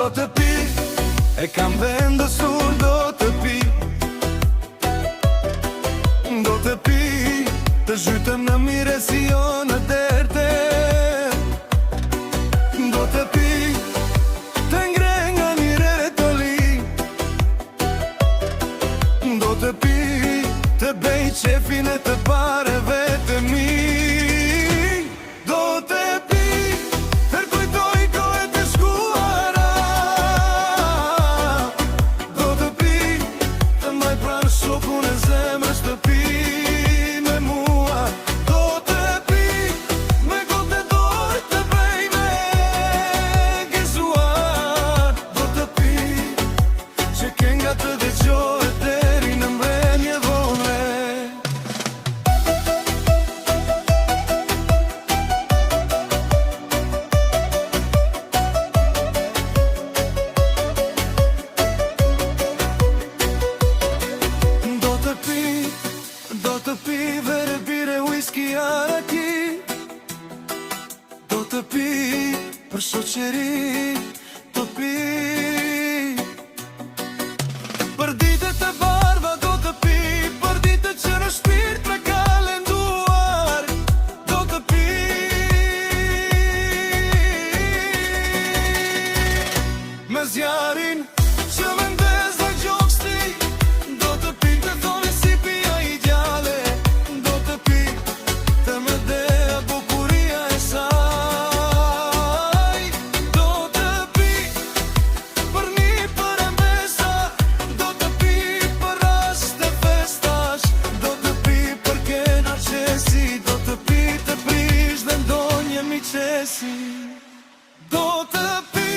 do të pi, e kam vendosur do të pi. Do të pi, të zhytem në mire si jo në derte. Do të pi, të ngre nga mirere të li. Do të pi, të bej qefin e të pareve të mi. Do të pi, tër kujtoj kohët e shkuara. Do të pi, të mbaj pranë shokun e zemrës të pi me mua. Do të pi, me gotë e dorë të bej me gëzuar. Do të pi, që kenga të dëgjohet deri në mbrëmje vone. Do të pi vere, bire, whisky, araki. Do të pi për shoqëri, do të pi për ditët e bardha, do të pi për ditët që në shpirt me kalenduar. Do të pi me zjarin që me ndez dhe gjoksti. Do të pi të thoni si pia ideale. Do të pi të më dea bukuria e saj. Do të pi për një për e mesa. Do të pi për rast e festash. Do të pi për kena qesi. Do të pi të prish dhe ndonjë mi qesi. Do të pi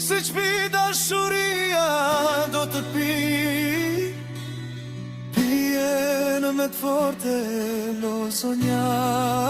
si qpi dashuria. Do të pi pije në me të forte lo sognare.